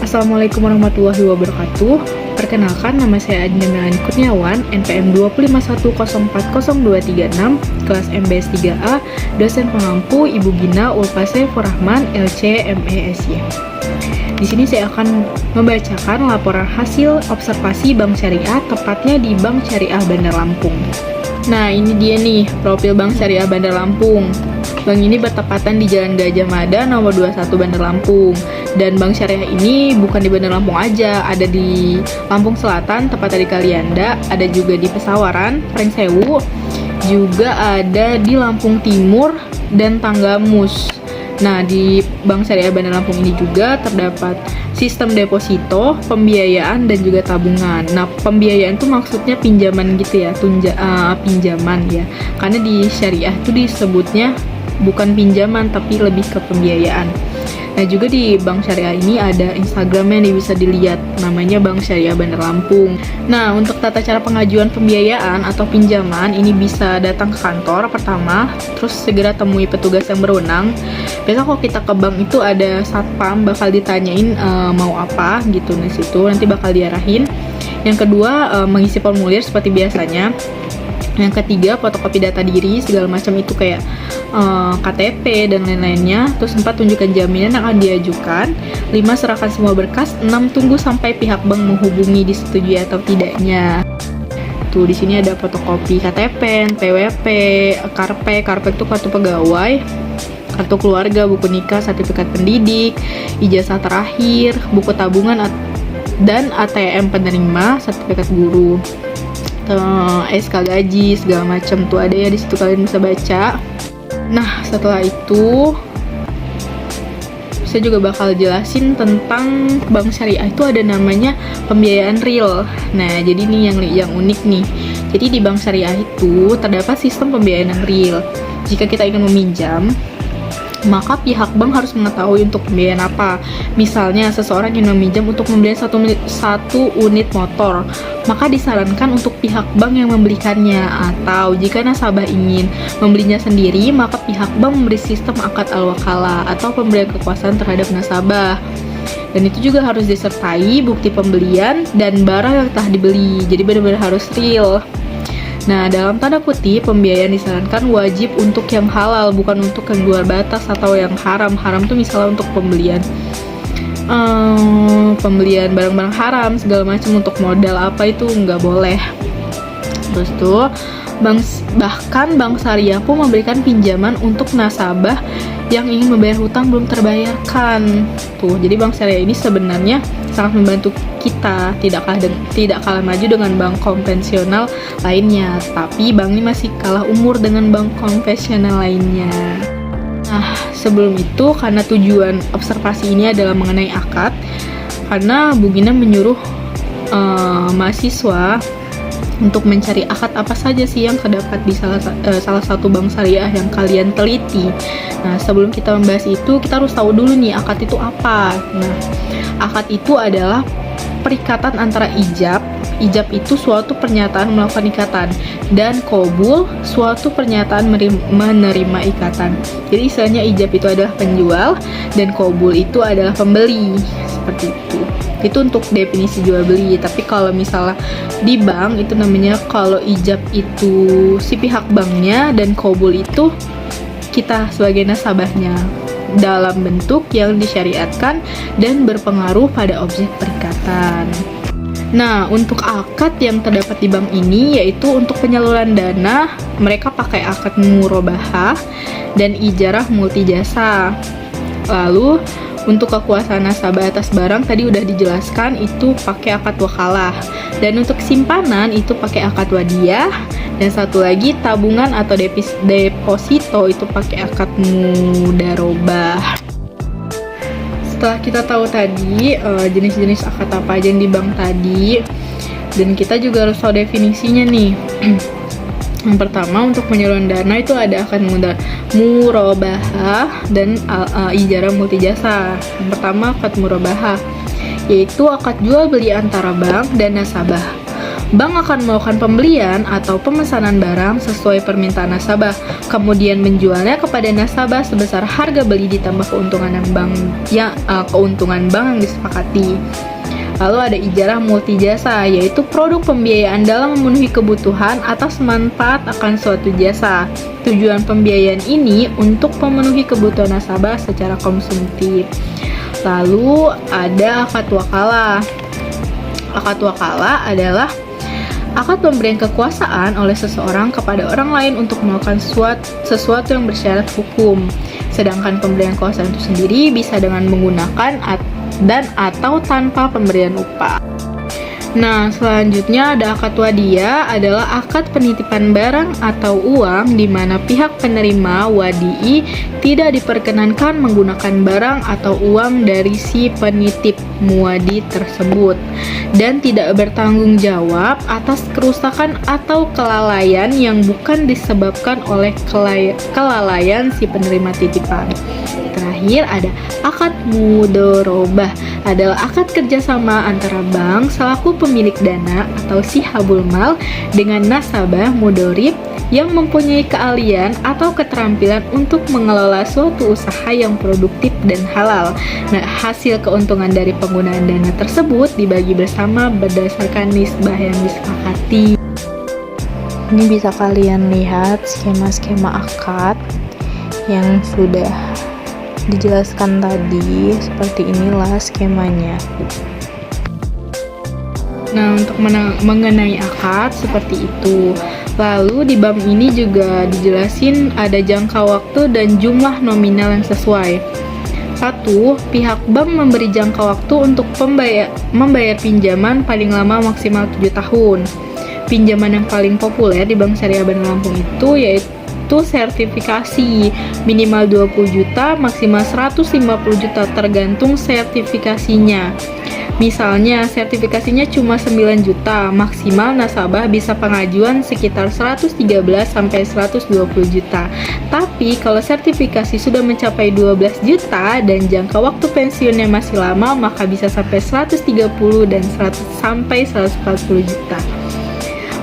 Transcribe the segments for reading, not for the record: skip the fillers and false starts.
Assalamualaikum warahmatullahi wabarakatuh. Perkenalkan, nama saya Adina Melani Kurniawan, NPM 251040236, kelas MBS 3A, dosen pengampu Ibu Gina Ulfa Rahman, LC MESY. Di sini saya akan membacakan laporan hasil observasi Bank Syariah, tepatnya di Bank Syariah Bandar Lampung. Nah, ini dia nih profil Bank Syariah Bandar Lampung. Bank ini bertepatan di Jalan Gajah Mada nomor 21 Bandar Lampung. Dan Bank Syariah ini bukan di Bandar Lampung aja, ada di Lampung Selatan, tepatnya di Kalianda, ada juga di Pesawaran, Pringsewu, juga ada di Lampung Timur dan Tanggamus. Nah, di Bank Syariah Bandar Lampung ini juga terdapat sistem deposito, pembiayaan, dan juga tabungan. Nah, pembiayaan itu maksudnya pinjaman gitu ya, pinjaman ya. Karena di syariah itu disebutnya bukan pinjaman, tapi lebih ke pembiayaan. Nah, juga di Bank Syariah ini ada Instagramnya nih, bisa dilihat, namanya Bank Syariah Bandar Lampung. Nah, untuk tata cara pengajuan pembiayaan atau pinjaman, ini bisa datang ke kantor pertama, terus segera temui petugas yang berwenang. Biasa kalau kita ke bank itu ada satpam, bakal ditanyain mau apa gitu, di situ nanti bakal diarahin. Yang kedua, mengisi formulir seperti biasanya. Yang ketiga, fotokopi data diri segala macam itu kayak KTP dan lain-lainnya. Terus 4, tunjukkan jaminan yang akan diajukan. 5, serahkan semua berkas. 6, tunggu sampai pihak bank menghubungi disetujui atau tidaknya. Tuh, di sini ada fotokopi KTP, PWP, Karpet itu kartu pegawai, kartu keluarga, buku nikah, sertifikat pendidik, ijazah terakhir, buku tabungan dan ATM penerima, sertifikat guru, SK gaji segala macam tuh ada ya di situ, kalian bisa baca. Nah, setelah itu saya juga bakal jelasin tentang Bank Syariah itu ada namanya pembiayaan real. Nah, jadi ini yang unik nih. Jadi di Bank Syariah itu terdapat sistem pembiayaan yang real. Jika kita ingin meminjam, maka pihak bank harus mengetahui untuk pembiayaan apa. Misalnya, seseorang ingin meminjam untuk membeli satu unit motor, maka disarankan untuk pihak bank yang membelikannya. Atau jika nasabah ingin membelinya sendiri, maka pihak bank memberi sistem akad al-wakalah atau pemberian kekuasaan terhadap nasabah. Dan itu juga harus disertai bukti pembelian dan barang yang telah dibeli. Jadi benar-benar harus real. Nah, dalam tanda kutip, pembiayaan disarankan wajib untuk yang halal, bukan untuk yang luar batas atau yang haram. Haram tuh misalnya untuk pembelian barang-barang haram, segala macam, untuk modal apa itu nggak boleh. Terus tuh, bahkan Bank Syariah pun memberikan pinjaman untuk nasabah yang ingin membayar hutang belum terbayarkan. Tuh, jadi Bank Syariah ini sebenarnya sangat membantu kita, tidak kalah maju dengan bank konvensional lainnya, tapi bank ini masih kalah umur dengan bank konvensional lainnya. Nah, sebelum itu, karena tujuan observasi ini adalah mengenai akad, karena Bu Gina menyuruh mahasiswa untuk mencari akad apa saja sih yang terdapat di salah satu bank syariah yang kalian teliti. Nah, sebelum kita membahas itu, kita harus tahu dulu nih akad itu apa. Nah, akad itu adalah perikatan antara ijab itu suatu pernyataan melakukan ikatan, dan qabul suatu pernyataan menerima ikatan. Jadi istilahnya ijab itu adalah penjual dan qabul itu adalah pembeli, seperti itu. Itu untuk definisi jual beli. Tapi kalau misalnya di bank itu namanya, kalau ijab itu si pihak banknya dan qabul itu kita sebagai nasabahnya, dalam bentuk yang disyariatkan dan berpengaruh pada objek perikatan. Nah, untuk akad yang terdapat di bank ini yaitu untuk penyaluran dana, mereka pakai akad murabahah dan ijarah multijasa. Lalu untuk kekuasaan nasabah atas barang tadi udah dijelaskan, itu pakai akad wakalah. Dan untuk simpanan itu pakai akad wadiah. Dan satu lagi tabungan atau deposito itu pakai akad mudarobah. Setelah kita tahu tadi jenis-jenis akad apa aja yang di bank tadi, dan kita juga harus tahu definisinya nih. Yang pertama, untuk penyaluran dana itu ada akad murabahah dan ijarah multijasa. Yang pertama, akad murabahah, yaitu akad jual beli antara bank dan nasabah. Bank akan melakukan pembelian atau pemesanan barang sesuai permintaan nasabah, kemudian menjualnya kepada nasabah sebesar harga beli ditambah keuntungan bank yang disepakati. Lalu ada ijarah multijasa, yaitu produk pembiayaan dalam memenuhi kebutuhan atas manfaat akan suatu jasa. Tujuan pembiayaan ini untuk memenuhi kebutuhan nasabah secara konsumtif. Lalu ada akad wakalah. Akad wakalah adalah akad pemberian kekuasaan oleh seseorang kepada orang lain untuk melakukan sesuatu yang bersyarat hukum. Sedangkan pemberian kekuasaan itu sendiri bisa dengan menggunakan dan atau tanpa pemberian upah. Nah, selanjutnya ada akad wadiah, adalah akad penitipan barang atau uang di mana pihak penerima wadi'i tidak diperkenankan menggunakan barang atau uang dari si penitip muwadi tersebut dan tidak bertanggung jawab atas kerusakan atau kelalaian yang bukan disebabkan oleh kelalaian si penerima titipan. Terakhir ada akad mudorobah, adalah akad kerjasama antara bank selaku pemilik dana atau sihabul mal dengan nasabah mudorib yang mempunyai keahlian atau keterampilan untuk mengelola suatu usaha yang produktif dan halal. Nah, hasil keuntungan dari penggunaan dana tersebut dibagi bersama berdasarkan nisbah yang disepakati. Ini bisa kalian lihat skema-skema akad yang sudah dijelaskan tadi, seperti inilah skemanya. Nah, untuk mengenai akad seperti itu. Lalu di bab ini juga dijelasin ada jangka waktu dan jumlah nominal yang sesuai. 1. Pihak bank memberi jangka waktu untuk membayar pinjaman paling lama maksimal 7 tahun. Pinjaman yang paling populer di Bank Syariah Bandar Lampung itu yaitu sertifikasi minimal 20 juta, maksimal 150 juta tergantung sertifikasinya. Misalnya sertifikasinya cuma 9 juta, maksimal nasabah bisa pengajuan sekitar 113 sampai 120 juta. Tapi kalau sertifikasi sudah mencapai 12 juta dan jangka waktu pensiunnya masih lama, maka bisa sampai 130 dan 100 sampai 140 juta.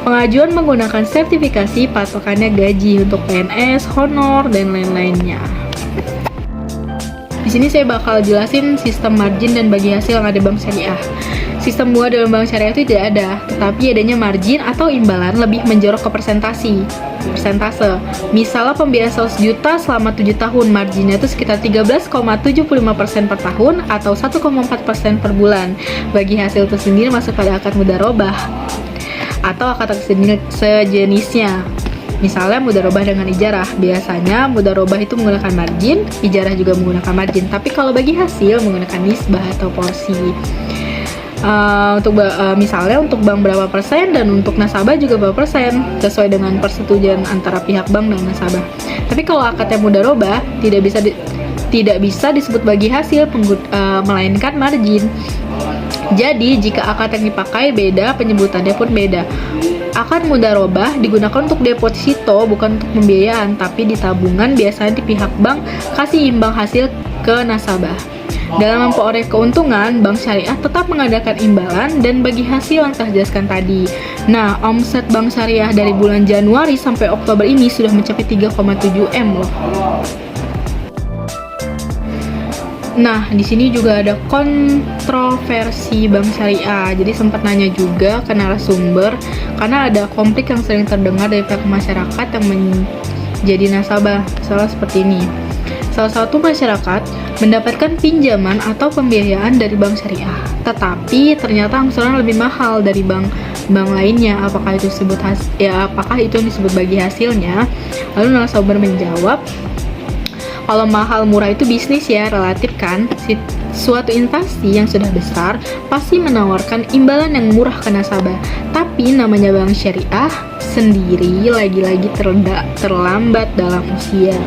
Pengajuan menggunakan sertifikasi patokannya gaji untuk PNS, honor, dan lain-lainnya. Di sini saya bakal jelasin sistem margin dan bagi hasil yang ada Bank Syariah. Sistem bunga dalam Bank Syariah itu tidak ada, tetapi adanya margin atau imbalan lebih menjorok ke persentase. Misalnya pembiayaan 100 juta selama 7 tahun, marginnya itu sekitar 13,75% per tahun atau 1,4% per bulan. Bagi hasil itu sendiri masuk pada akad mudharabah atau akad sejenisnya. Misalnya mudharabah dengan ijarah, biasanya mudharabah itu menggunakan margin, ijarah juga menggunakan margin, tapi kalau bagi hasil menggunakan nisbah atau porsi. Misalnya untuk bank berapa persen dan untuk nasabah juga berapa persen, sesuai dengan persetujuan antara pihak bank dan nasabah. Tapi kalau akadnya mudharabah tidak bisa disebut bagi hasil, melainkan margin. Jadi, jika akad yang dipakai beda, penyebutannya pun beda. Akad mudharabah digunakan untuk deposito, bukan untuk pembiayaan, tapi di tabungan biasanya di pihak bank kasih imbang hasil ke nasabah. Dalam memperoleh keuntungan, Bank Syariah tetap mengadakan imbalan dan bagi hasil yang telah dijelaskan tadi. Nah, omset Bank Syariah dari bulan Januari sampai Oktober ini sudah mencapai 3,7 M loh. Nah, di sini juga ada kontroversi Bank Syariah. Jadi sempat nanya juga ke narasumber karena ada konflik yang sering terdengar dari pihak masyarakat yang menjadi nasabah. Soalnya seperti ini. Salah satu masyarakat mendapatkan pinjaman atau pembiayaan dari Bank Syariah, tetapi ternyata angsuran lebih mahal dari bank lainnya. Apakah itu yang disebut bagi hasilnya? Lalu narasumber menjawab, kalau mahal murah itu bisnis ya, relatif kan. Suatu instansi yang sudah besar pasti menawarkan imbalan yang murah ke nasabah. Tapi namanya Bank Syariah sendiri lagi-lagi terlambat dalam usia.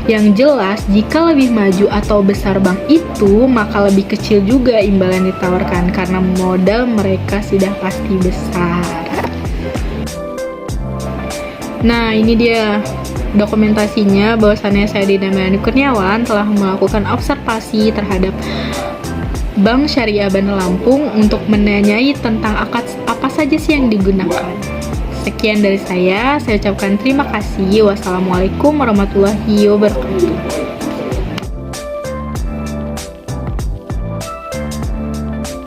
Yang jelas, jika lebih maju atau besar bank itu, maka lebih kecil juga imbalan ditawarkan karena modal mereka sudah pasti besar. Nah, ini dia dokumentasinya bahwasannya saya Dina Melani Kurniawan telah melakukan observasi terhadap Bank Syariah Bandar Lampung untuk menanyai tentang akad apa saja sih yang digunakan. Sekian dari saya ucapkan terima kasih. Wassalamualaikum warahmatullahi wabarakatuh.